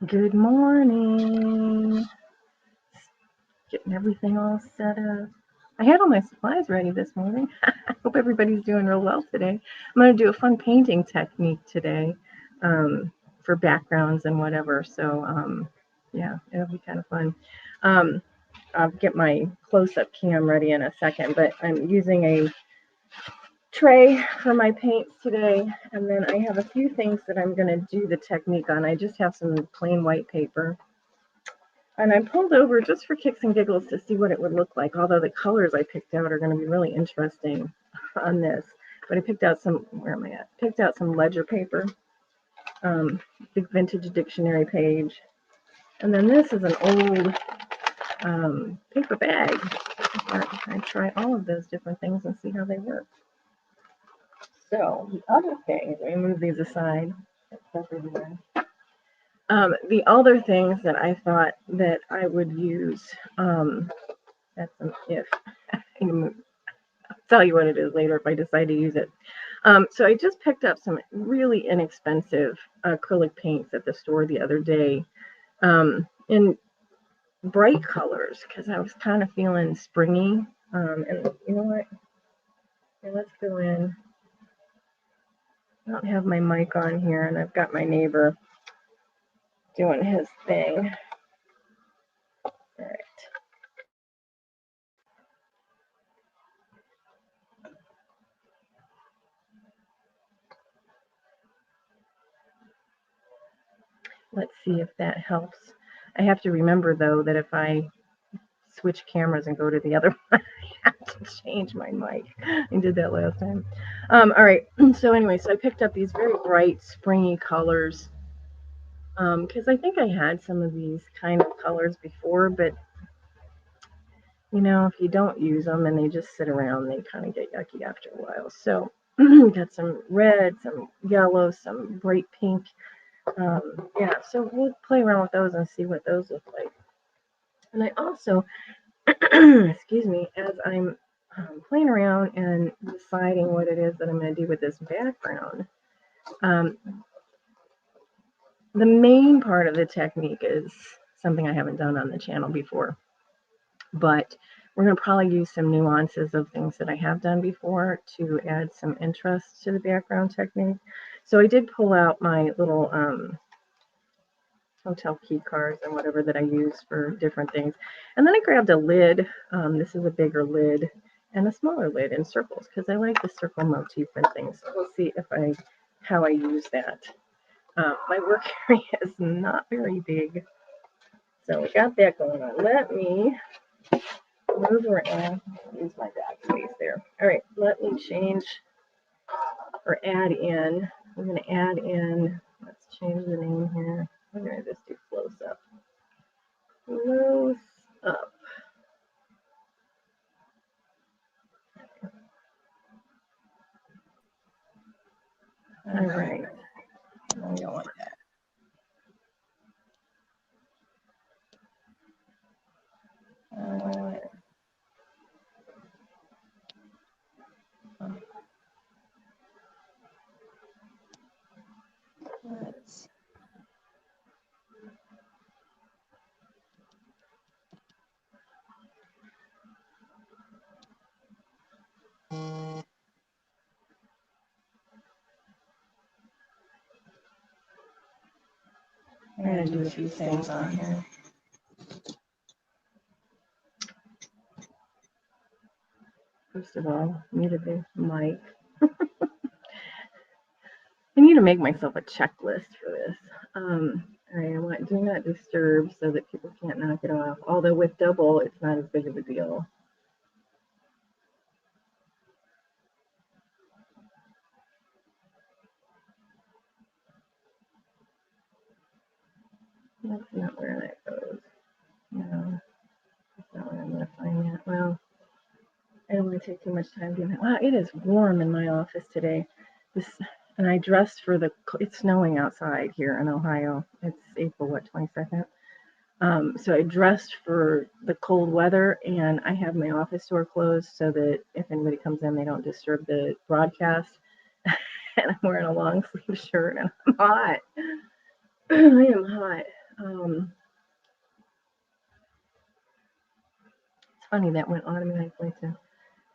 Good morning. Getting everything all set up. I had all my supplies ready this morning. I hope everybody's doing real well today. I'm going to do a fun painting technique today for backgrounds and whatever. So, yeah, it'll be kind of fun. I'll get my close-up cam ready in a second, but I'm using a tray for my paints today, and then I have a few things that I'm going to do the technique on. I just have some plain white paper. And I pulled over just for kicks and giggles to see what it would look like, although the colors I picked out are going to be really interesting on this. But I picked out some, where am I at? Picked out some ledger paper, big vintage dictionary page. And then this is an old paper bag. I try all of those different things and see how they work. So the other thing, let me move these aside. The other things that I thought that I would use, that's an if. I'll tell you what it is later if I decide to use it. So I just picked up some really inexpensive acrylic paints at the store the other day in bright colors because I was kind of feeling springy. And you know what? Here, let's go in. I don't have my mic on here, and I've got my neighbor doing his thing. All right. Let's see if that helps. I have to remember, though, that if I switch cameras and go to the other one, I have to change my mic. I did that last time. All right. So anyway, so I picked up these very bright, springy colors because I think I had some of these kind of colors before, but you know, if you don't use them and they just sit around, they kind of get yucky after a while. So got some red, some yellow, some bright pink. Yeah, so we'll play around with those and see what those look like. And I also, excuse me, as I'm playing around and deciding what it is that I'm going to do with this background, the main part of the technique is something I haven't done on the channel before, but we're going to probably use some nuances of things that I have done before to add some interest to the background technique. So I did pull out my little hotel key cards and whatever that I use for different things. And then I grabbed a lid. This is a bigger lid and a smaller lid in circles because I like the circle motif and things. So we'll see how I use that. My work area is not very big. So we got that going on. Let me move around. Use my backspace there. All right, let me change or add in. We're going to add in, let's change the name here. We're going to just do close up. Close up. All right. I don't want that. Let's. I'm going to do a few things on here. First of all, muted the mic. I need to make myself a checklist for this. All right, I want do not disturb so that people can't knock it off. Although with double, it's not as big of a deal. That's not where that goes. No, that's not where I'm going to find that. Well, I don't want to take too much time doing that. Wow, it is warm in my office today. And I dressed for it's snowing outside here in Ohio. It's April, 22nd? So I dressed for the cold weather, and I have my office door closed so that if anybody comes in, they don't disturb the broadcast. And I'm wearing a long sleeve shirt, and I'm hot. I am hot. It's funny that went automatically to.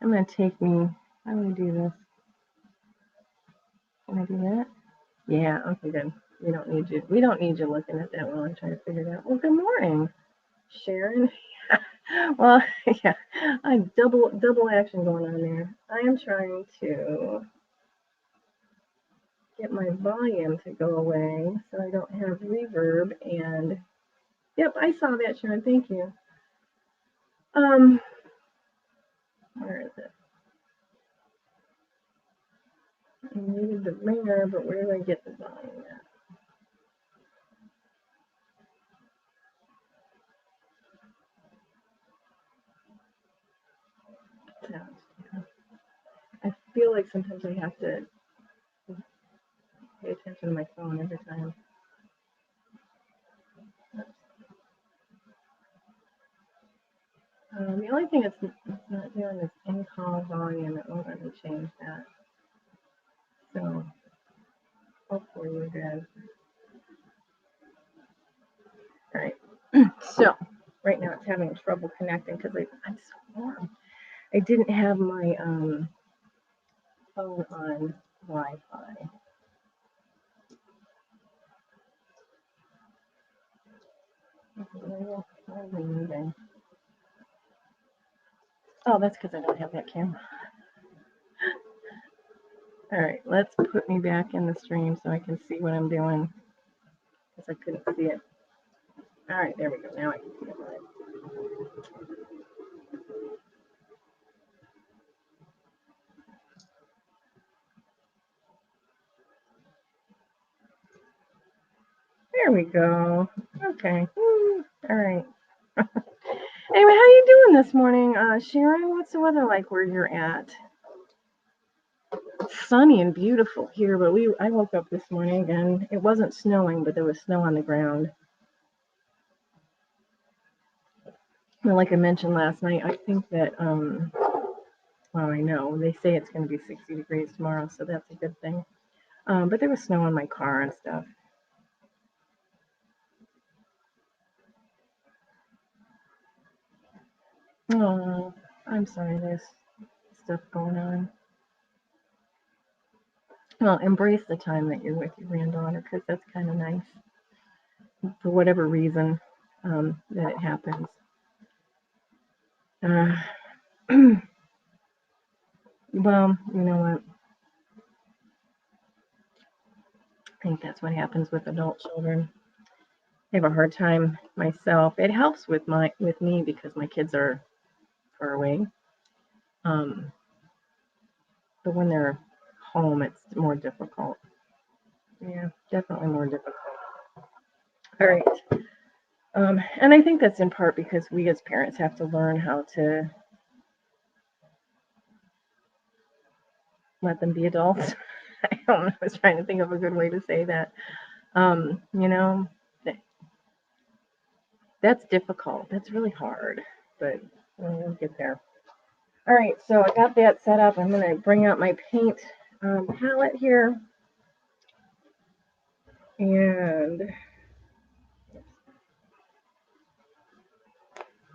I'm going to take me. How do I do this? Can I do that? Yeah. Okay. Good. We don't need you. We don't need you looking at that while I'm trying to figure it out. Well, good morning, Sharon. Well, yeah, I double action going on there. I am trying to get my volume to go away so I don't have reverb. And yep, I saw that, Sharon. Thank you. Where is it? I needed the ringer, but where do I get the volume at? I feel like sometimes I have to pay attention to my phone every time. The only thing it's not doing is in-call volume. It won't let me change that. So hopefully we're good. All right. So right now it's having trouble connecting because I'm so warm. I didn't have my phone on Wi-Fi. Oh, that's because I don't have that camera. All right, let's put me back in the stream so I can see what I'm doing because I couldn't see it. All right, there we go. Now I can see it. There we go. Okay. Woo. All right. Anyway, how you doing this morning, Sharon? What's the weather like where you're at? It's sunny and beautiful here, but I woke up this morning again. It wasn't snowing, but there was snow on the ground. And like I mentioned last night, I think that well, I know they say it's going to be 60 degrees tomorrow, so that's a good thing. But there was snow on my car and stuff. Oh, I'm sorry, there's stuff going on. Well, embrace the time that you're with your granddaughter because that's kind of nice. For whatever reason that it happens. Well, you know what? I think that's what happens with adult children. I have a hard time myself. It helps with me because my kids are far away. But when they're home, it's more difficult. Yeah, definitely more difficult. All right. And I think that's in part because we as parents have to learn how to let them be adults. I don't know. I was trying to think of a good way to say that. You know, that's difficult. That's really hard, but we'll get there. All right, so I got that set up. I'm going to bring out my paint palette here. And,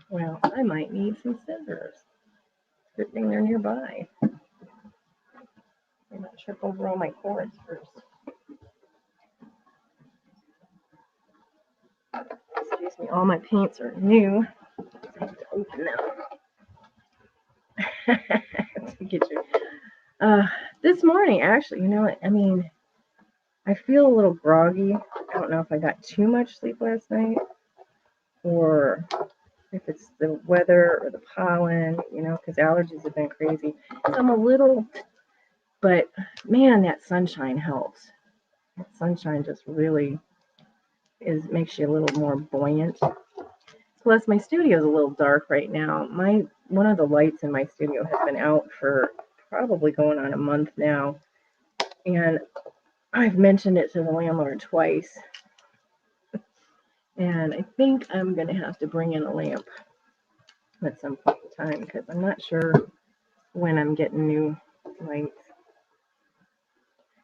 well, I might need some scissors. Good thing they're nearby. I'm not trip over all my cords first. Excuse me, all my paints are new. I have to open them. To get you. This morning, actually, you know what? I mean, I feel a little groggy. I don't know if I got too much sleep last night or if it's the weather or the pollen, you know, because allergies have been crazy. So I'm a little, but man, that sunshine helps. That sunshine just really makes you a little more buoyant. Plus, my studio is a little dark right now. One of the lights in my studio has been out for probably going on a month now, and I've mentioned it to the landlord twice. And I think I'm going to have to bring in a lamp at some point in time because I'm not sure when I'm getting new lights.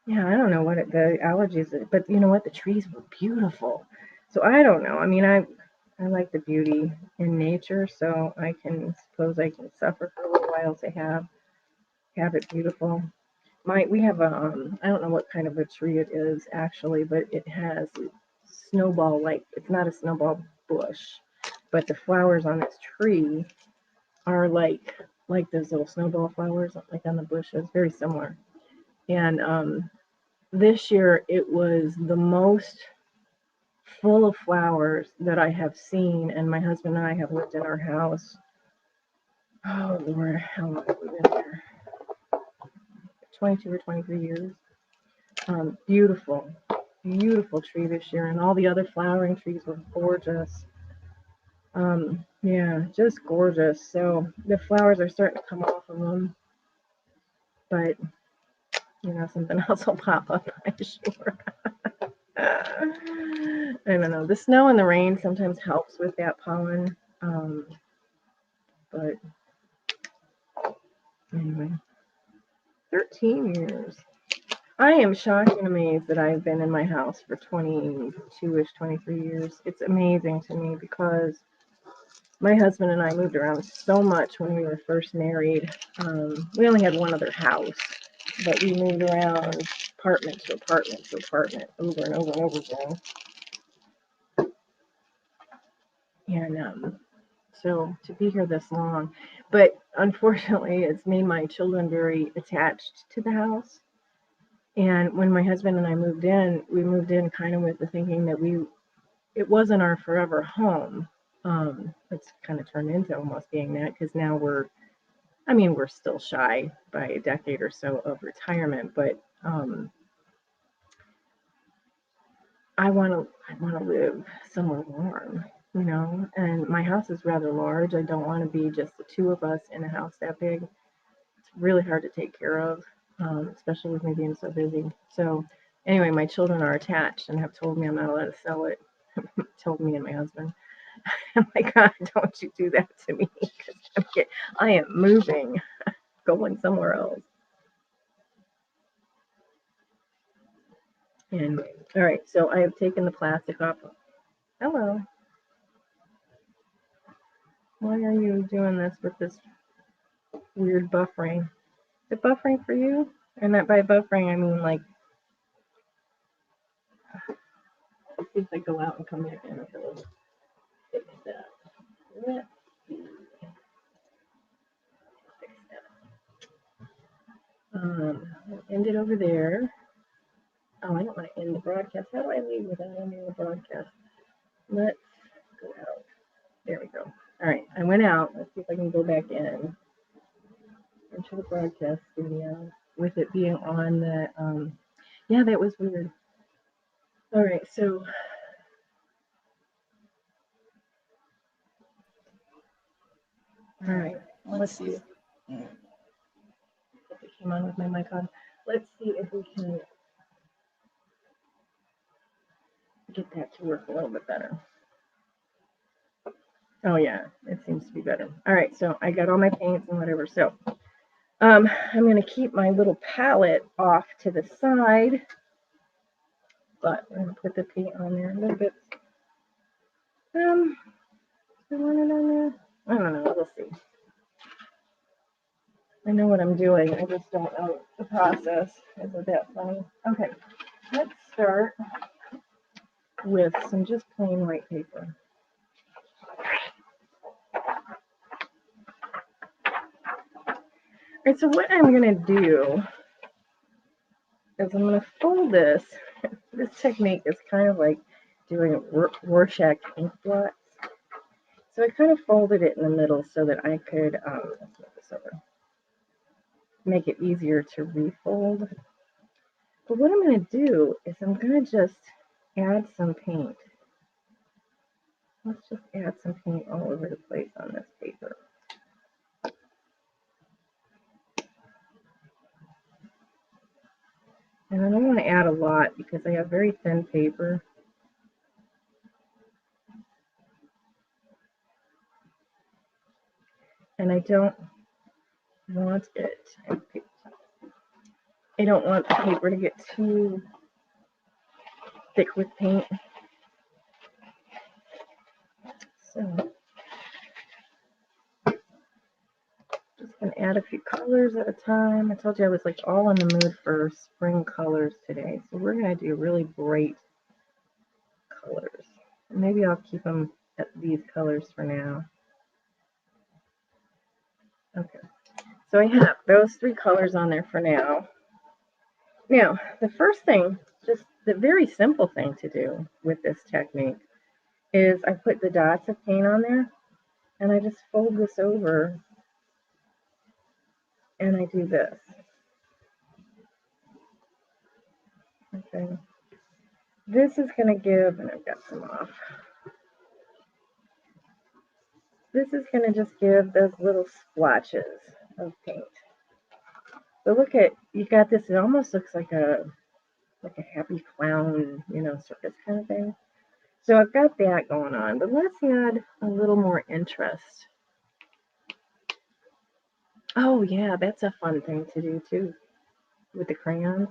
Yeah, I don't know what the allergies are, but you know what? The trees were beautiful. So I don't know. I mean, I like the beauty in nature, so I can suppose I can suffer for a little while to have it beautiful. We have a I don't know what kind of a tree it is actually, but it has snowball, like it's not a snowball bush, but the flowers on its tree are like those little snowball flowers like on the bushes, very similar. And this year it was the most full of flowers that I have seen, and my husband and I have lived in our house. Oh Lord, how long have we been there? 22 or 23 years. Beautiful, beautiful tree this year, and all the other flowering trees were gorgeous. Yeah, just gorgeous. So the flowers are starting to come off of them, but something else will pop up, I'm sure. I don't know. The snow and the rain sometimes helps with that pollen. But anyway, 13 years. I am shocked and amazed that I've been in my house for 22-ish, 23 years. It's amazing to me because my husband and I moved around so much when we were first married. We only had one other house, but we moved around apartment to apartment to apartment over and over and over again. And so to be here this long, but unfortunately, it's made my children very attached to the house. And when my husband and I moved in, we moved in kind of with the thinking that it wasn't our forever home. It's kind of turned into almost being that because now we're still shy by a decade or so of retirement, but I want to live somewhere warm, and my house is rather large. I don't want to be just the two of us in a house that big. It's really hard to take care of, especially with me being so busy. So anyway, my children are attached and have told me I'm not allowed to sell it. Told me and my husband. I'm like, God, don't you do that to me, because I am moving, going somewhere else. Anyway, all right, so I have taken the plastic off. Hello. Why are you doing this with this weird buffering? Is it buffering for you? And that by buffering, I mean like, let's see if I go out and come back in. It'll fix that. Let's see. Fix that. I'll end it over there. Oh, I don't want to end the broadcast. How do I leave without ending the broadcast? Let's go out. There we go. All right, I went out. Let's see if I can go back in into the broadcast studio with it being on the. Yeah, that was weird. All right, so. All right, let's see if it came on with my mic on. Let's see if we can get that to work a little bit better. Oh yeah, it seems to be better. All right, so I got all my paints and whatever. So I'm going to keep my little palette off to the side, but I'm going to put the paint on there a little bit. I want it on there. I don't know. We'll see. I know what I'm doing. I just don't know the process. Isn't that funny? Okay, let's start with some just plain white paper. All right, so what I'm going to do is I'm going to fold this. This technique is kind of like doing Rorschach ink blots. So I kind of folded it in the middle so that I could let's move this over, make it easier to refold. But what I'm going to do is I'm going to just add some paint. Let's just add some paint all over the place on this paper. And I don't want to add a lot because I have very thin paper. And I don't want it. I don't want the paper to get too thick with paint. add a few colors at a time. I told you I was like all in the mood for spring colors today. So we're going to do really bright colors. Maybe I'll keep them at these colors for now. Okay. So I have those 3 colors on there for now. Now, the first thing, just the very simple thing to do with this technique is I put the dots of paint on there and I just fold this over and I do this. Okay. This is going to give, and I've got some off. This is going to just give those little splotches of paint. So look at, you got this, it almost looks like a happy clown, you know, circus kind of thing. So I've got that going on, but let's add a little more interest. Oh yeah, that's a fun thing to do too, with the crayons.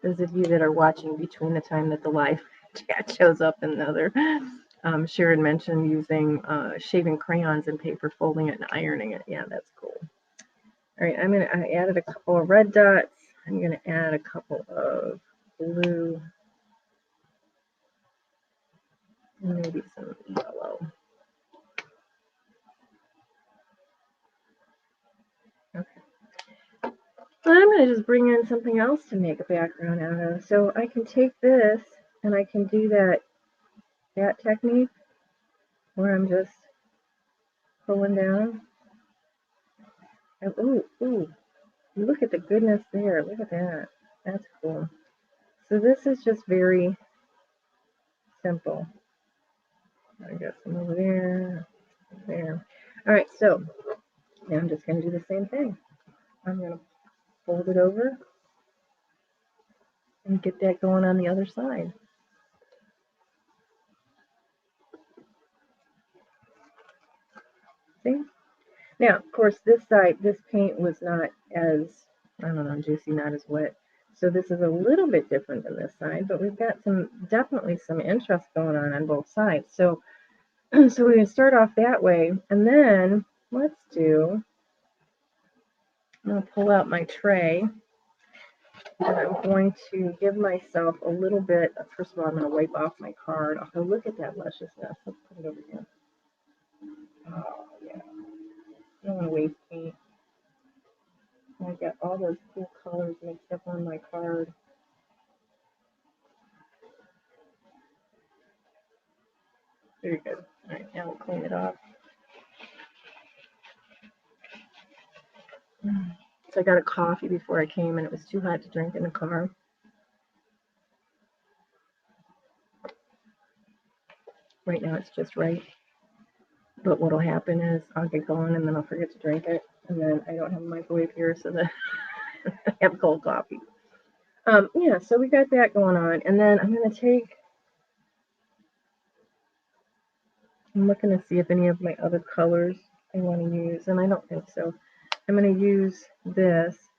Those of you that are watching between the time that the live chat shows up and the other, Sharon mentioned using shaving crayons and paper, folding it and ironing it. Yeah, that's cool. All right, I added a couple of red dots. I'm gonna add a couple of blue, maybe some yellow. Okay. Then I'm going to just bring in something else to make a background out of. So I can take this and I can do that technique where I'm just pulling down. And ooh, look at the goodness there. Look at that. That's cool. So this is just very simple. I got some over there, there. All right, so now I'm just going to do the same thing. I'm going to fold it over and get that going on the other side. See? Now, of course, this side, this paint was not as, I don't know, juicy, not as wet. So this is a little bit different than this side, but we've got definitely some interest going on both sides. So, we're going to start off that way, and then I'm going to pull out my tray, and I'm going to give myself a little bit, first of all, I'm going to wipe off my card. Oh, look at that lusciousness. Let's put it over here. Oh, yeah. I don't want to waste paint. I've got all those cool colors mixed up on my card. Very good. All right, now we'll clean it off. So I got a coffee before I came, and it was too hot to drink in the car. Right now it's just right. But what'll happen is I'll get going, and then I'll forget to drink it, and then I don't have a microwave here, so that I have cold coffee. Yeah, so we got that going on, and then I'm looking to see if any of my other colors I want to use, and I don't think so. I'm going to use this.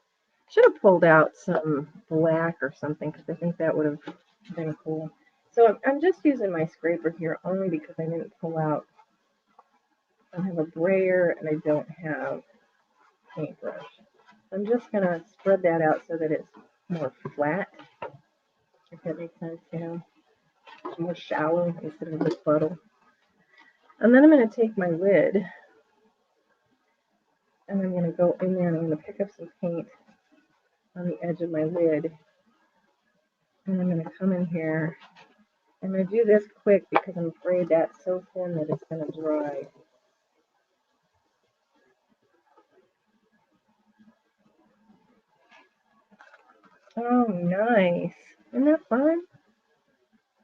Should have pulled out some black or something, because I think that would have been cool. So I'm just using my scraper here only because I didn't pull out. I don't have a brayer and I don't have paintbrush. I'm just going to spread that out so that it's more flat, if that makes sense, you know, more shallow instead of a puddle. And then I'm going to take my lid and I'm going to go in there and I'm going to pick up some paint on the edge of my lid. And I'm going to come in here. I'm going to do this quick because I'm afraid that's so thin that it's going to dry. Oh, nice. Isn't that fun?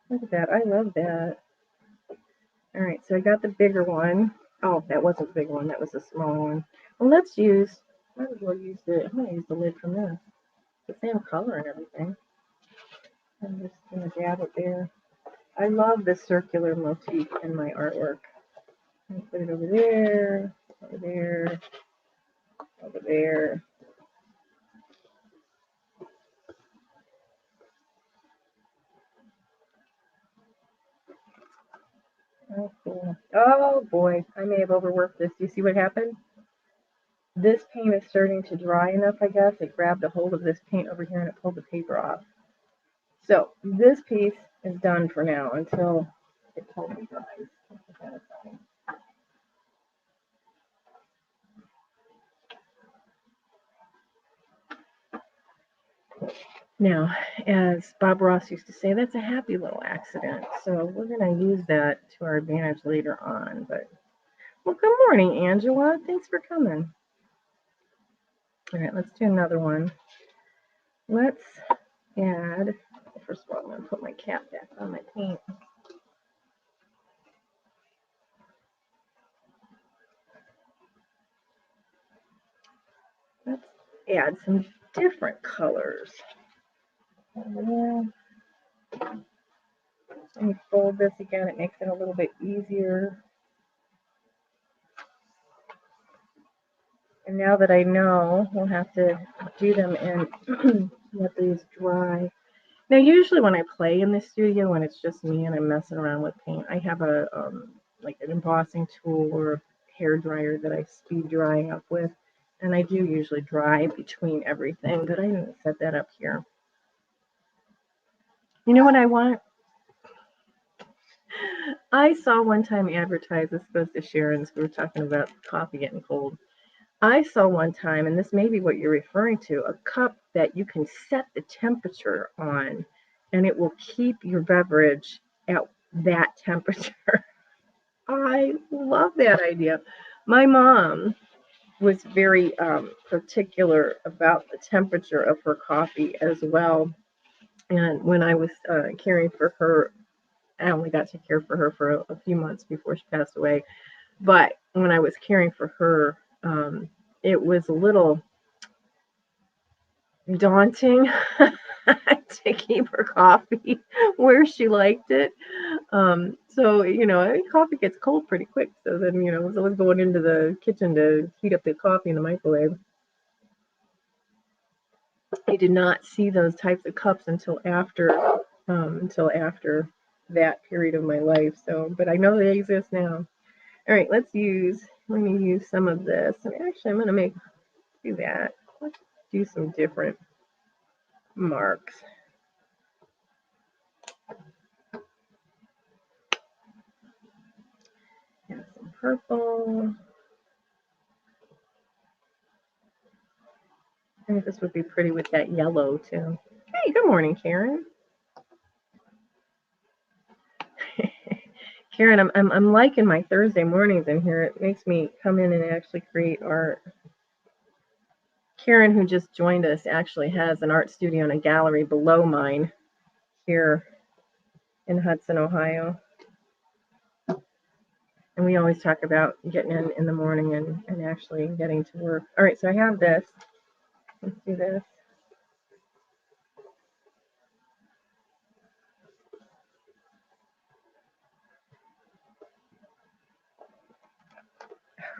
Look at that. I love that. All right, so I got the bigger one. Oh, that wasn't the big one. That was the small one. Well, might as well use I'm going to use the lid from this. The same color and everything. I'm just going to dab it there. I love this circular motif in my artwork. I'm going to put it over there, over there, over there. Oh, cool. Oh, boy. I may have overworked this. Do you see what happened? this paint is starting to dry enough, I guess. It grabbed a hold of this paint over here and it pulled the paper off. So this piece is done for now until it totally dries. Now, as Bob Ross used to say, that's a happy little accident. So we're going to use that to our advantage later on. But, well, good morning, Angela. Thanks for coming. All right, let's do another one. Let's add, first of all, I'm going to put my cap back on my paint. Let's add some different colors. Let me fold this again. It makes it a little bit easier. And now that I know, we'll have to do them and let these dry. Now, usually when I play in the studio, when it's just me and I'm messing around with paint, I have a like an embossing tool or hair dryer that I speed dry up with. And I do usually dry between everything, but I didn't set that up here. You know what I want? I saw one time advertised, this goes to Sharon's, we were talking about coffee getting cold. I saw one time, and this may be what you're referring to, a cup that you can set the temperature on, and it will keep your beverage at that temperature. I love that idea. My mom was very particular about the temperature of her coffee as well. And when I was caring for her, I only got to care for her for a few months before she passed away. But when I was caring for her, it was a little daunting to keep her coffee where she liked it. So, you know, coffee gets cold pretty quick. So then, you know, I was always going into the kitchen to heat up the coffee in the microwave. I did not see those types of cups until after that period of my life. So, but I know they exist now. All right, let me use some of this. And actually, I'm going to do that. Let's do some different marks. And some purple. I think this would be pretty with that yellow too. Hey, good morning, Karen. Karen, I'm liking my Thursday mornings in here. It makes me come in and actually create art. Karen, who just joined us, actually has an art studio and a gallery below mine here in Hudson, Ohio. And we always talk about getting in the morning and actually getting to work. All right, so I have this. Let's do this.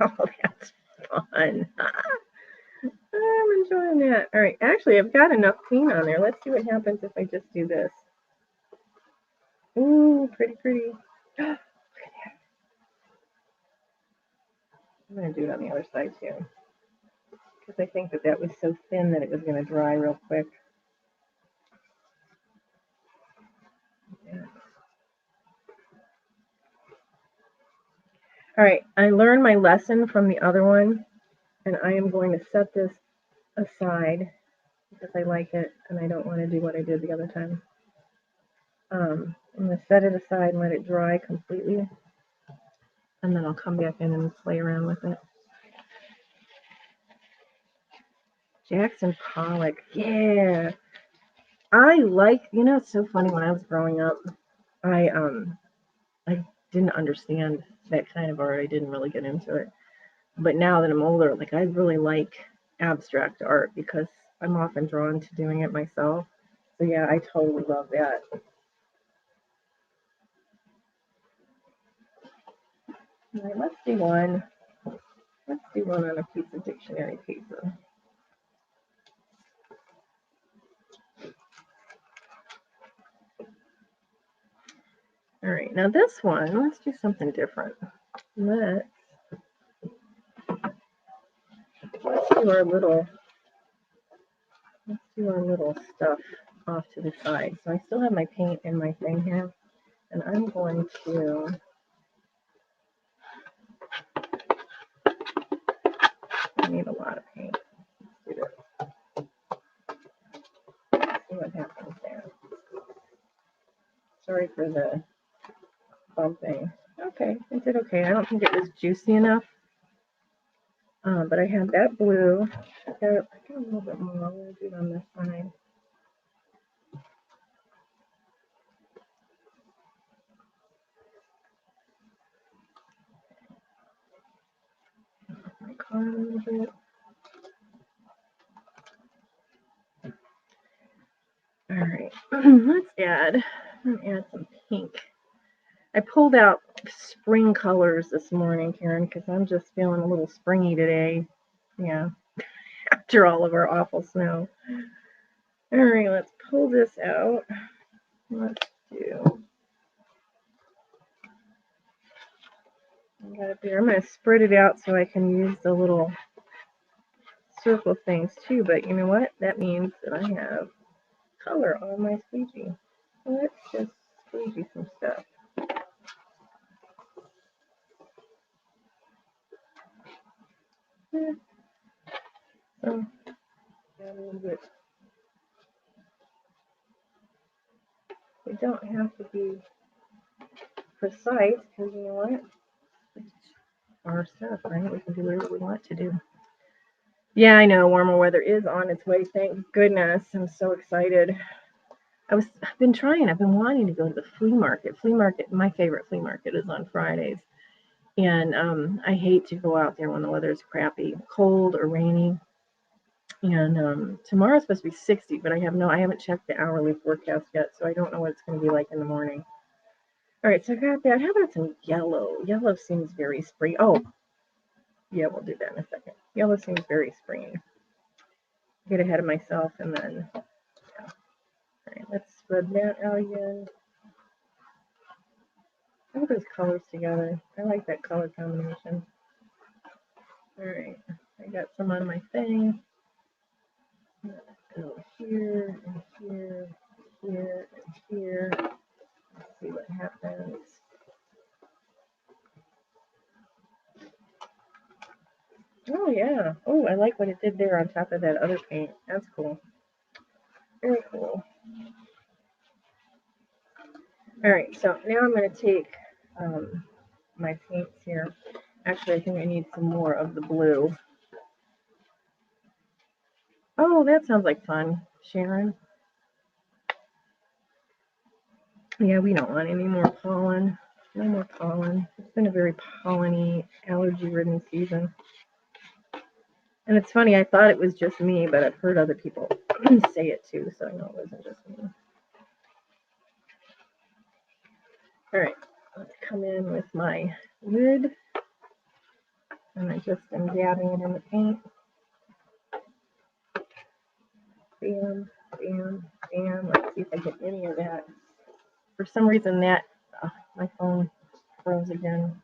Oh, that's fun. I'm enjoying that. All right, actually, I've got enough clean on there. Let's see what happens if I just do this. Ooh, pretty, pretty. Look at that. I'm going to do it on the other side, too. Because I think that was so thin that it was going to dry real quick. Yeah. All right, I learned my lesson from the other one, and I am going to set this aside because I like it, and I don't want to do what I did the other time. I'm going to set it aside and let it dry completely, and then I'll come back in and play around with it. Jackson Pollock, yeah. I like, you know, it's so funny. When I was growing up, I didn't understand that kind of art. I didn't really get into it. But now that I'm older, like I really like abstract art because I'm often drawn to doing it myself. So yeah, I totally love that. All right, let's do one. Let's do one on a piece of dictionary paper. All right, now this one, let's do something different. Let's do our little stuff off to the side. So I still have my paint in my thing here, and I'm going to I need a lot of paint. Let's do this. See what happens there. Sorry for the bumping. Okay, it did okay. I don't think it was juicy enough. But I had that blue. I got a little bit more. I'm going to do it on this side. My car a little bit. All right, let's add some pink. I pulled out spring colors this morning, Karen, because I'm just feeling a little springy today. Yeah, after all of our awful snow. All right, let's pull this out. Let's do. I'm going to spread it out so I can use the little circle things too. But you know what? That means that I have color on my squeegee. So let's just squeegee some stuff. So add a little bit. We don't have to be precise because you know what? It's our stuff, right? We can do whatever we want to do. Yeah, I know warmer weather is on its way. Thank goodness. I'm so excited. I've been wanting to go to the flea market. My favorite flea market is on Fridays. And I hate to go out there when the weather's crappy, cold or rainy. And tomorrow's supposed to be 60, but I haven't checked the hourly forecast yet, so I don't know what it's going to be like in the morning. All right, so I got that. How about some yellow? Yellow seems very spring. Oh, yeah, we'll do that in a second. Yellow seems very springy. Get ahead of myself, and then, yeah. All right, let's spread that out again. All those colors together. I like that color combination. All right, I got some on my thing. Go here, and here, here, and here. Let's see what happens. Oh, yeah. Oh, I like what it did there on top of that other paint. That's cool. Very cool. All right, so now I'm going to take my paints here. Actually, I think I need some more of the blue. Oh, that sounds like fun, Sharon. Yeah, we don't want any more pollen. No more pollen. It's been a very pollen-y, allergy-ridden season. And it's funny, I thought it was just me, but I've heard other people say it too, so I know it wasn't just me. All right, let's come in with my lid. And I just am dabbing it in the paint. Bam, bam, bam. Let's see if I get any of that. For some reason my phone froze again.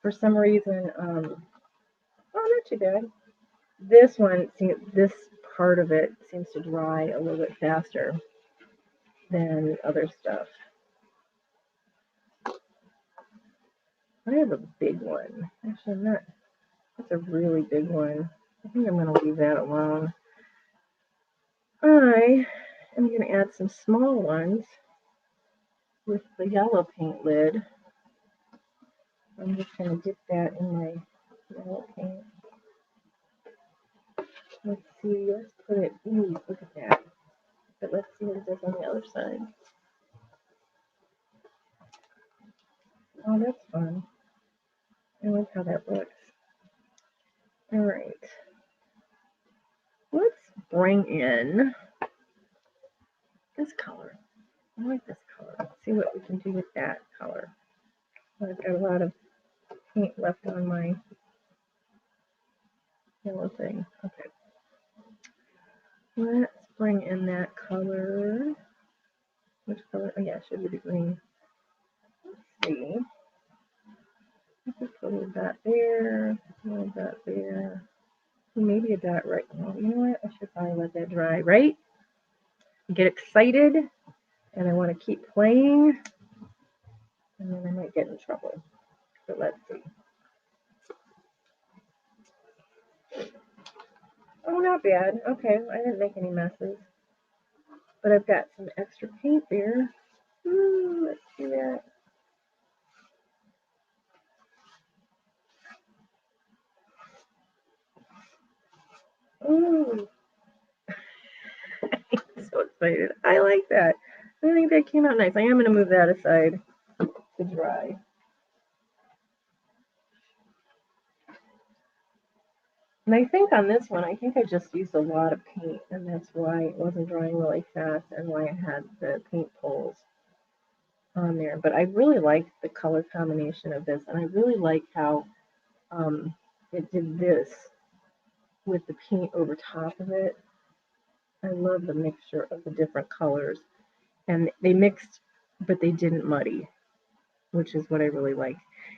For some reason, oh, not too bad. This part of it seems to dry a little bit faster than other stuff. I have a big one. Actually, I'm not. That's a really big one. I think I'm going to leave that alone. I am going to add some small ones with the yellow paint lid. I'm just going to dip that in my yellow paint. Let's see, let's put it, ooh, look at that. But let's see what it does on the other side. Oh, that's fun. I like how that looks. All right. Let's bring in this color. I like this color. Let's see what we can do with that color. I've got a lot of paint left on my yellow thing. Okay. Let's bring in that color. Which color? Oh yeah, it should be the green. Let's see. Let's just put a little dot there, a little dot there. Maybe a dot right now. You know what? I should probably let that dry, right? Get excited, and I want to keep playing, and then I might get in trouble. But let's see. Oh, not bad. Okay, I didn't make any messes. But I've got some extra paint there. Ooh, let's see that. Ooh. I'm so excited. I like that. I think that came out nice. I am going to move that aside to dry. And I think on this one, I think I just used a lot of paint, and that's why it wasn't drying really fast and why I had the paint pulls on there. But I really like the color combination of this, and I really like how it did this with the paint over top of it. I love the mixture of the different colors, and they mixed, but they didn't muddy, which is what I really like.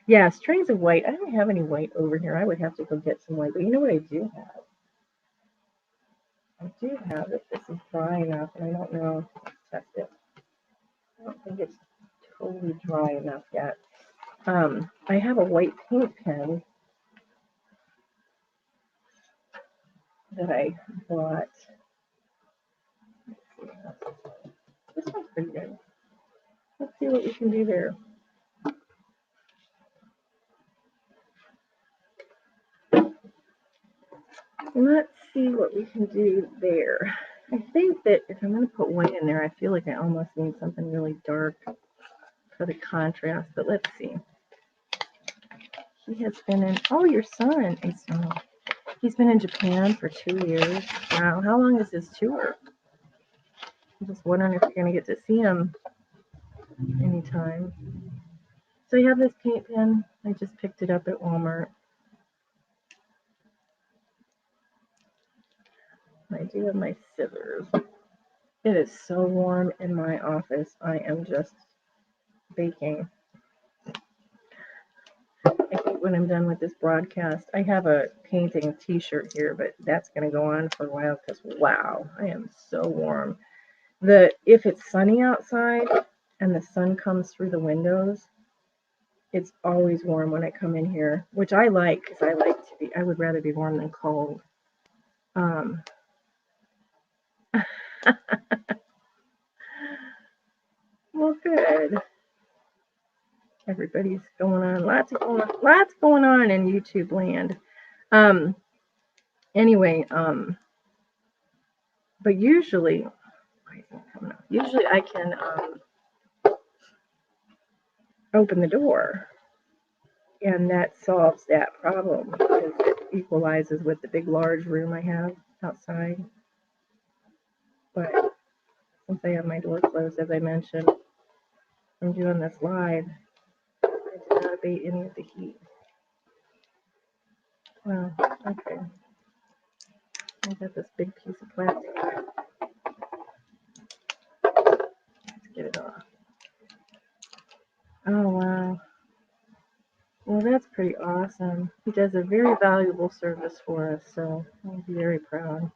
Yeah, strings of white. I don't have any white over here. I would have to go get some white, but you know what I do have? I do have it. This is dry enough, and I don't know. Let's test it. I don't think it's totally dry enough yet. I have a white paint pen that I bought. This one's pretty good. Let's see what we can do there. Let's see what we can do there. I think that if I'm going to put white in there, I feel like I almost need something really dark for the contrast, but let's see. He has been in, oh, your son is, he's been in Japan for 2 years. Wow, how long is his tour? I'm just wondering if you're going to get to see him anytime. So I have this paint pen. I just picked it up at Walmart. I do have my scissors. It is so warm in my office. I am just baking. I think when I'm done with this broadcast, I have a painting t-shirt here, but that's going to go on for a while because, wow, I am so warm. If it's sunny outside and the sun comes through the windows, it's always warm when I come in here, which I like because I would rather be warm than cold. Well, good. Everybody's going on. Lots going on in YouTube land. Anyway, but usually I can open the door, and that solves that problem because it equalizes with the big large room I have outside. But since I have my door closed, as I mentioned, I'm doing this live. I did not abate any of the heat. Well, okay. I got this big piece of plastic. Let's get it off. Oh, wow. Well, that's pretty awesome. He does a very valuable service for us, so I'm very proud.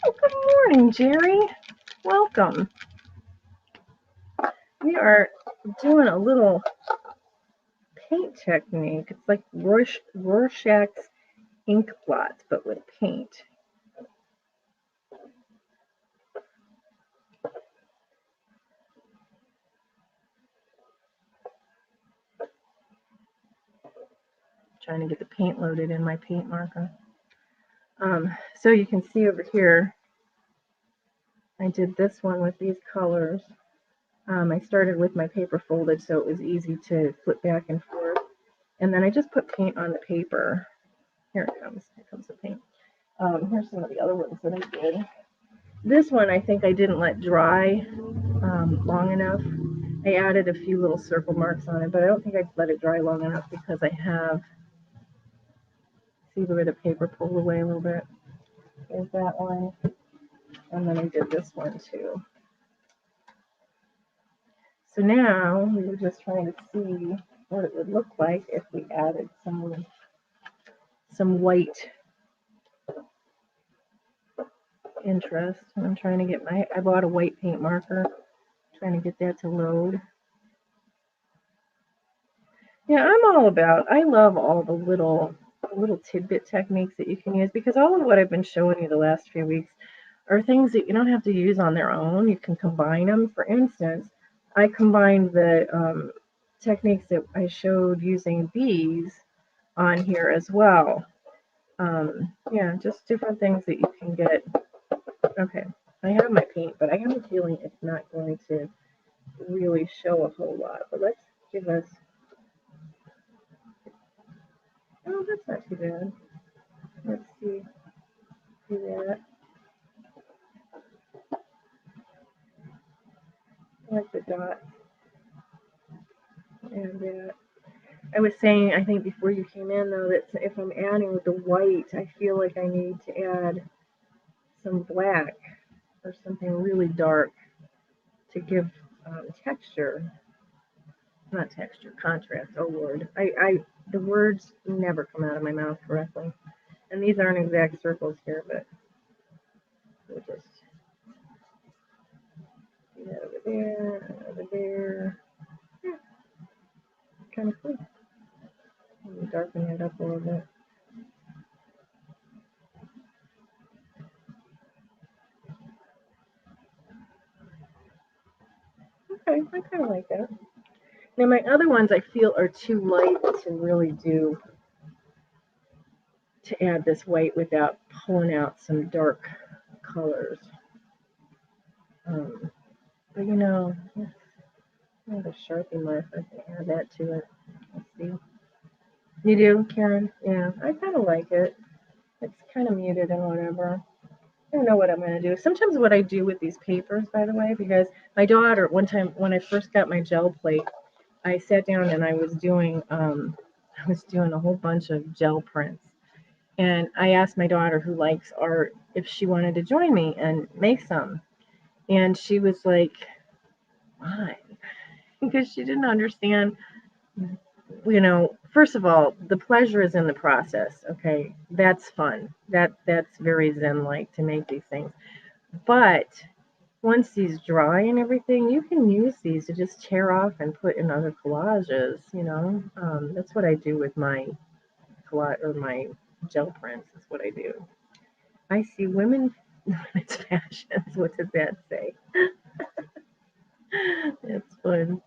Oh, good morning, Jerry. Welcome. We are doing a little paint technique. It's like Rorschach's ink blots, but with paint. Trying to get the paint loaded in my paint marker. So you can see over here, I did this one with these colors. I started with my paper folded so it was easy to flip back and forth. And then I just put paint on the paper. Here it comes. Here comes the paint. Here's some of the other ones that I did. This one I think I didn't let dry long enough. I added a few little circle marks on it, but I don't think I let it dry long enough because I have, see where the paper pulled away a little bit? There's that one. And then I did this one too. So now we were just trying to see what it would look like if we added some white interest. And I'm trying to get I bought a white paint marker, trying to get that to load. Yeah, I love all the little tidbit techniques that you can use, because all of what I've been showing you the last few weeks are things that you don't have to use on their own. You can combine them. For instance, I combined the techniques that I showed using bees on here as well. Yeah, just different things that you can get. Okay, I have my paint, but I have a feeling it's not going to really show a whole lot. But let's give us... Oh, that's not too bad. Let's see. Do that. I like the dot. And I was saying, I think before you came in, though, that if I'm adding the white, I feel like I need to add some black or something really dark to give texture. Not texture, contrast. Oh, Lord. The words never come out of my mouth correctly. And these aren't exact circles here, but we'll just do that over there, over there. Yeah, kind of cool. Let me darken it up a little bit. Okay, I kind of like that. Now my other ones I feel are too light to really to add this white without pulling out some dark colors. But you know, I have a Sharpie marker. I can add that to it. Let's see. You do, Karen? Yeah, I kind of like it. It's kind of muted and whatever. I don't know what I'm going to do. Sometimes what I do with these papers, by the way, because my daughter, one time when I first got my gel plate, I sat down and I was doing a whole bunch of gel prints. And I asked my daughter, who likes art, if she wanted to join me and make some. And she was like, why? Because she didn't understand, first of all, the pleasure is in the process, okay? That's fun. That's very zen-like to make these things. But once these dry and everything, you can use these to just tear off and put in other collages, That's what I do with my collage or my gel prints, is what I do. I see women's fashions. What does that say? It's fun.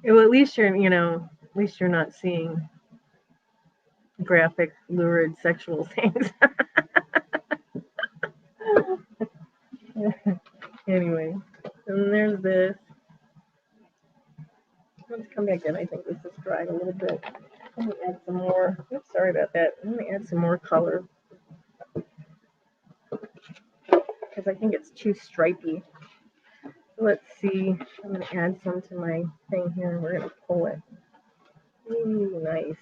Well, at least you're not seeing graphic, lurid, sexual things. Anyway, and there's this. Let's come back in. I think this is dried a little bit. Let me add some more. Oops, sorry about that. Let me add some more color because I think it's too stripy. Let's see. I'm going to add some to my thing here, and we're going to pull it. Ooh, nice.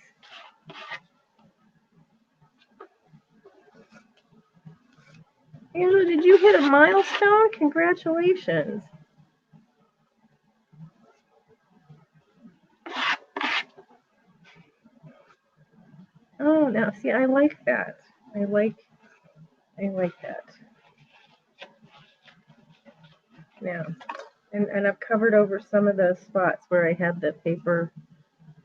Anna, did you hit a milestone? Congratulations. Oh, now see, I like that. I like that. Yeah. And I've covered over some of those spots where I had the paper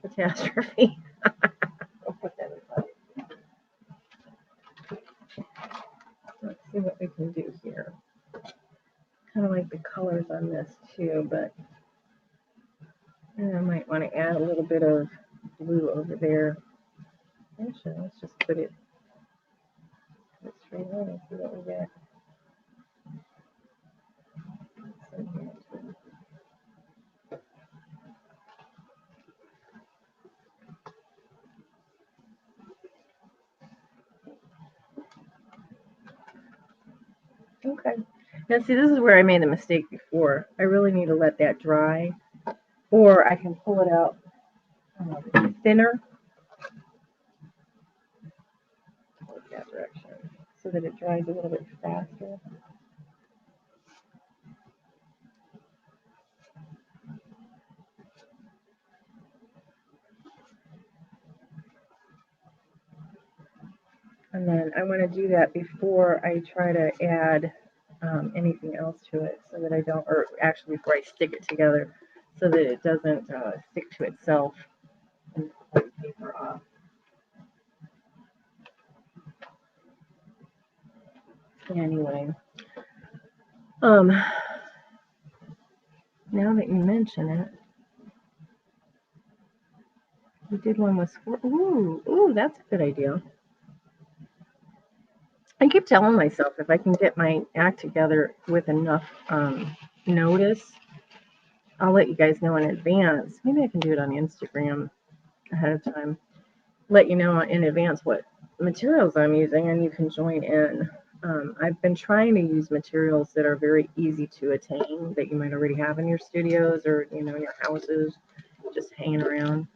catastrophe. I'll put that aside. Let's see what we can do here. Kind of like the colors on this too, but I might want to add a little bit of blue over there. Actually, let's just put it straight on and see what we get. Okay. Now see, this is where I made the mistake before. I really need to let that dry, or I can pull it out thinner. That direction, so that it dries a little bit faster. And then I want to do that before I try to add anything else to it, so that I don't, or actually before I stick it together, so that it doesn't stick to itself and pull the paper off. Anyway, now that you mention it, we did one with squirrel. Ooh, that's a good idea. I keep telling myself if I can get my act together with enough notice, I'll let you guys know in advance. Maybe I can do it on Instagram ahead of time. Let you know in advance what materials I'm using, and you can join in. I've been trying to use materials that are very easy to attain, that you might already have in your studios or in your houses, just hanging around.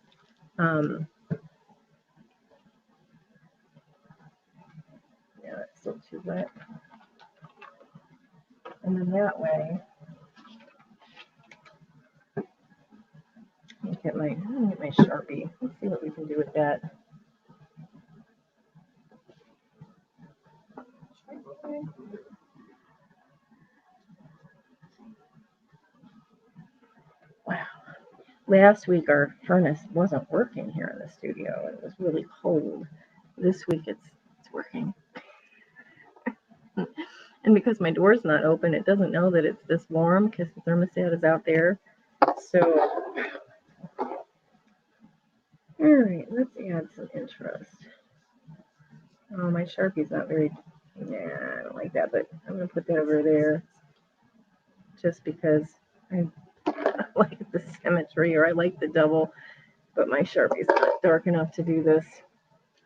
Yeah, it's still too wet. And then that way, I'm gonna get my Sharpie. Let's see what we can do with that. Wow. Last week our furnace wasn't working here in the studio. It was really cold. This week it's working. And because my door's not open, it doesn't know that it's this warm because the thermostat is out there. So, all right, let's add some interest. Oh, my Sharpie's not very, I don't like that, but I'm going to put that over there just because I like the symmetry, or I like the double, but my Sharpie's not dark enough to do this.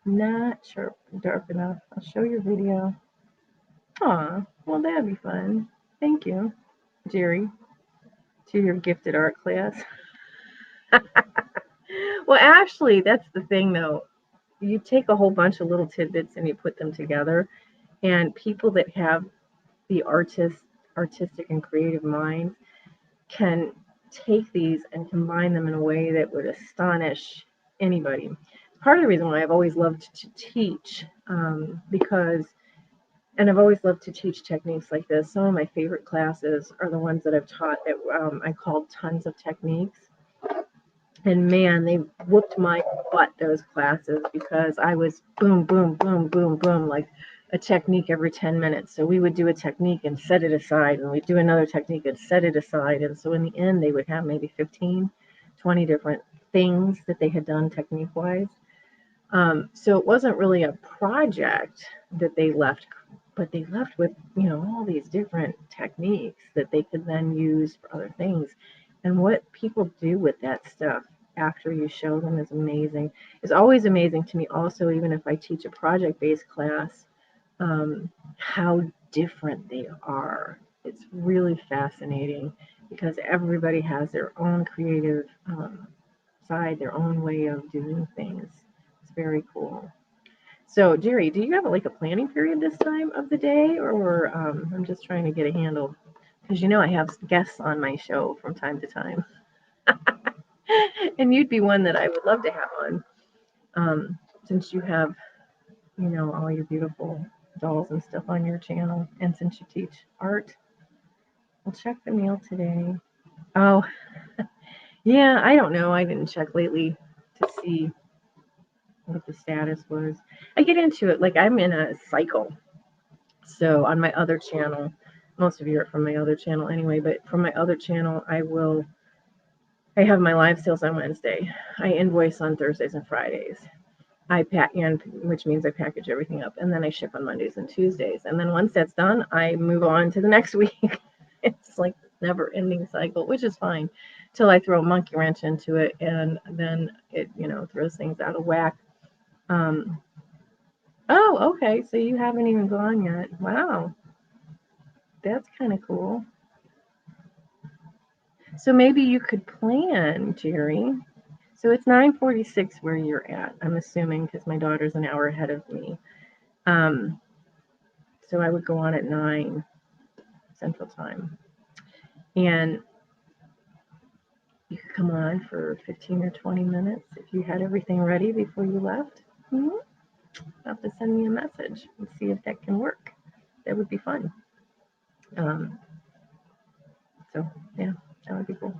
Not dark enough. I'll show your video. Aw, well, that'd be fun. Thank you, Jerry, to your gifted art class. Well, actually, that's the thing, though. You take a whole bunch of little tidbits and you put them together, and people that have the artistic and creative mind can take these and combine them in a way that would astonish anybody. Part of the reason why I've always loved to teach, and I've always loved to teach techniques like this. Some of my favorite classes are the ones that I've taught that I called Tons of Techniques. And man, they whooped my butt, those classes, because I was boom, boom, boom, boom, boom, like a technique every 10 minutes. So we would do a technique and set it aside, and we'd do another technique and set it aside. And so in the end, they would have maybe 15, 20 different things that they had done technique-wise. So it wasn't really a project that they left, but they left with, all these different techniques that they could then use for other things. And what people do with that stuff after you show them is amazing. It's always amazing to me also, even if I teach a project-based class, how different they are. It's really fascinating because everybody has their own creative side, their own way of doing things. It's very cool. So, Jerry, do you have a planning period this time of the day, or I'm just trying to get a handle? Because I have guests on my show from time to time. And you'd be one that I would love to have on, since you have, all your beautiful dolls and stuff on your channel, and since you teach art. I'll check the mail today. Oh, yeah, I don't know. I didn't check lately to see what the status was. I get into it, like I'm in a cycle. So on my other channel, most of you are from my other channel anyway, but from my other channel, I have my live sales on Wednesday. I invoice on Thursdays and Fridays. Which means I package everything up, and then I ship on Mondays and Tuesdays. And then once that's done, I move on to the next week. It's like this never-ending cycle, which is fine, till I throw a monkey wrench into it, and then it, throws things out of whack. Oh, okay. So you haven't even gone yet. Wow, that's kind of cool. So maybe you could plan, Jerry. So it's 9:46 where you're at, I'm assuming, because my daughter's an hour ahead of me. So I would go on at 9 Central Time. And you could come on for 15 or 20 minutes if you had everything ready before you left. Mm-hmm. You'll have to send me a message and see if that can work. That would be fun. So yeah, that would be cool.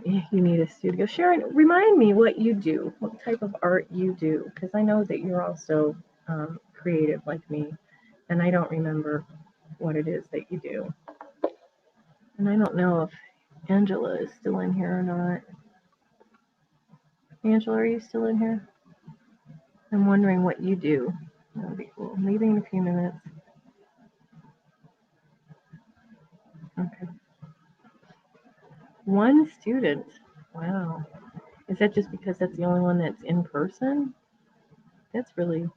You need a studio. Sharon, remind me what you do, what type of art you do, because I know that you're also creative like me, and I don't remember what it is that you do. And I don't know if Angela is still in here or not. Angela, are you still in here? I'm wondering what you do. That would be cool. I'm leaving in a few minutes. Okay. One student. Wow. Is that just because that's the only one that's in person? That's really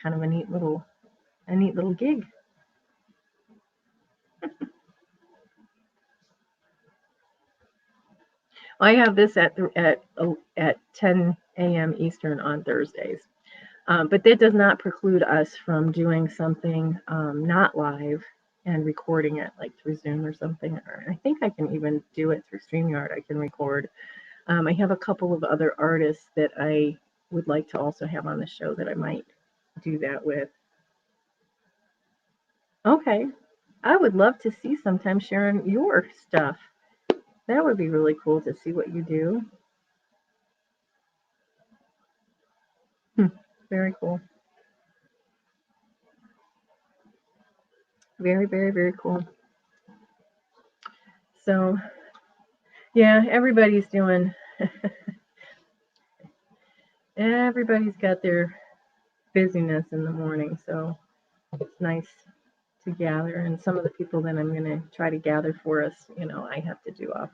kind of a neat little gig. I have this at 10 a.m. Eastern on Thursdays. But that does not preclude us from doing something not live and recording it like through Zoom or something. Or I think I can even do it through StreamYard. I can record. I have a couple of other artists that I would like to also have on the show that I might do that with. Okay. I would love to see sometime, Sharon, your stuff. That would be really cool to see what you do. Very cool. Very, very, very cool. So, yeah, everybody's got their busyness in the morning, so it's nice to gather. And some of the people that I'm going to try to gather for us, I have to do off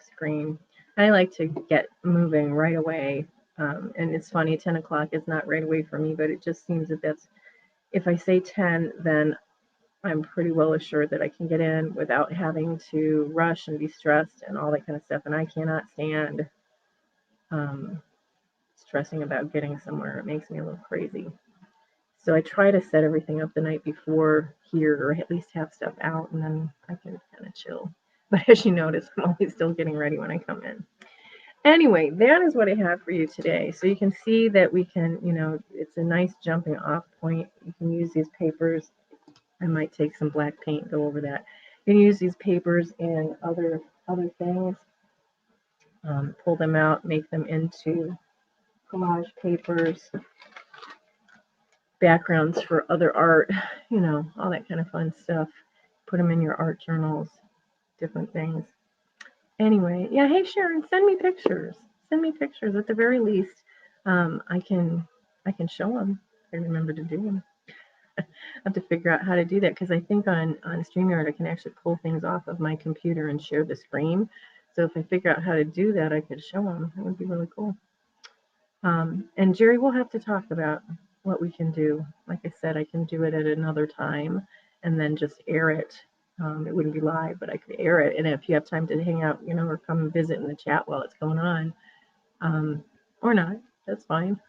screen. I like to get moving right away. And it's funny, 10 o'clock is not right away for me, but it just seems that if I say 10, then I'm pretty well assured that I can get in without having to rush and be stressed and all that kind of stuff. And I cannot stand stressing about getting somewhere. It makes me a little crazy. So I try to set everything up the night before here, or at least have stuff out, and then I can kind of chill. But as you notice, I'm always still getting ready when I come in. Anyway, that is what I have for you today. So you can see that we can, it's a nice jumping off point. You can use these papers. I might take some black paint, go over that. You can use these papers in other things. Pull them out, make them into collage papers, backgrounds for other art, all that kind of fun stuff. Put them in your art journals, different things. Anyway, yeah, hey Sharon, send me pictures. Send me pictures at the very least. I can show them. I remember to do them. I have to figure out how to do that because I think on StreamYard I can actually pull things off of my computer and share the screen. So if I figure out how to do that, I could show them. That would be really cool. And Jerry, we'll have to talk about what we can do. Like I said, I can do it at another time and then just air it. It wouldn't be live, but I could air it. And if you have time to hang out, or come and visit in the chat while it's going on, or not, that's fine.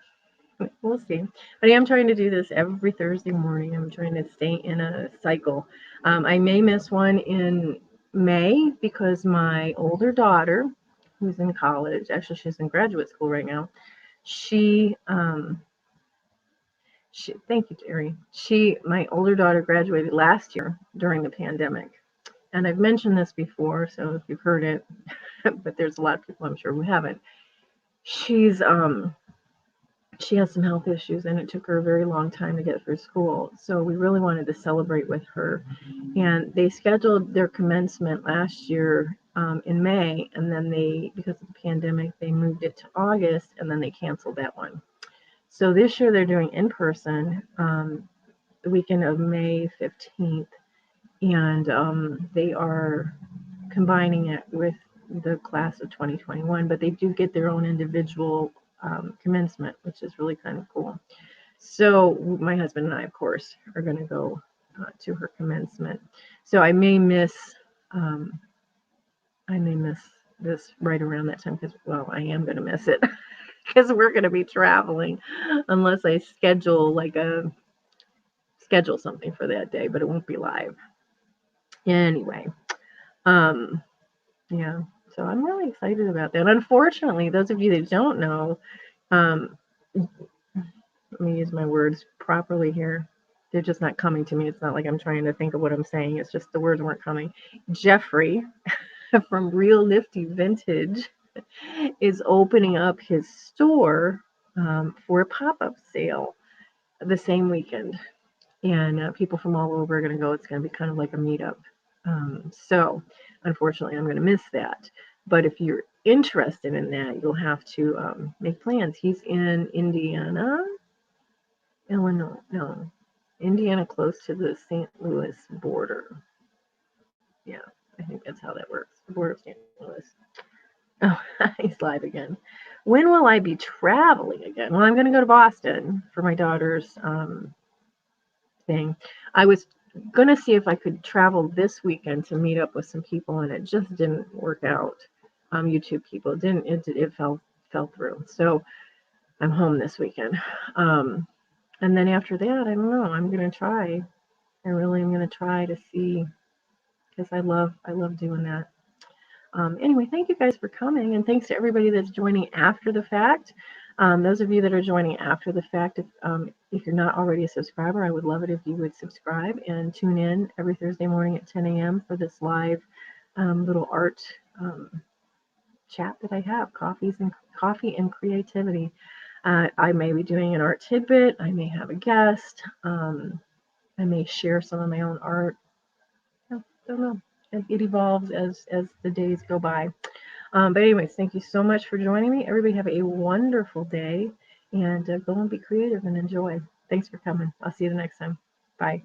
We'll see. But I am trying to do this every Thursday morning. I'm trying to stay in a cycle. I may miss one in May because my older daughter, who's in college, actually she's in graduate school right now, she thank you, Jerry. My older daughter graduated last year during the pandemic. And I've mentioned this before, so if you've heard it, but there's a lot of people I'm sure who haven't. She has some health issues and it took her a very long time to get through school. So we really wanted to celebrate with her. And they scheduled their commencement last year in May, and then because of the pandemic, they moved it to August, and then they canceled that one. So this year they're doing in person the weekend of May 15th, and they are combining it with the class of 2021, but they do get their own individual commencement, which is really kind of cool. So my husband and I, of course, are going to go to her commencement. So I may miss this right around that time because, well, I am going to miss it because we're going to be traveling unless I schedule something for that day, but it won't be live. Anyway, yeah, so I'm really excited about that. Unfortunately, those of you that don't know, let me use my words properly here. They're just not coming to me. It's not like I'm trying to think of what I'm saying. It's just the words weren't coming. Jeffrey from Real Nifty Vintage is opening up his store for a pop-up sale the same weekend. And people from all over are going to go. It's going to be kind of like a meetup. So unfortunately, I'm going to miss that. But if you're interested in that, you'll have to make plans. He's in Indiana, Illinois, no, Indiana, close to the St. Louis border. Yeah, I think that's how that works. The border of St. Louis. Oh, he's live again. When will I be traveling again? Well, I'm going to go to Boston for my daughter's thing. I was going to see if I could travel this weekend to meet up with some people, and it just didn't work out. YouTube people it fell through. So I'm home this weekend. And then after that, I don't know. I'm going to try. I really am going to try to see, because I love doing that. Anyway, thank you guys for coming, and thanks to everybody that's joining after the fact. Those of you that are joining after the fact, if you're not already a subscriber, I would love it if you would subscribe and tune in every Thursday morning at 10 a.m. for this live little art chat that I have, coffee and creativity. I may be doing an art tidbit. I may have a guest. I may share some of my own art. I don't know. It evolves as the days go by. But anyways, thank you so much for joining me. Everybody have a wonderful day, and go and be creative and enjoy. Thanks for coming. I'll see you the next time. Bye.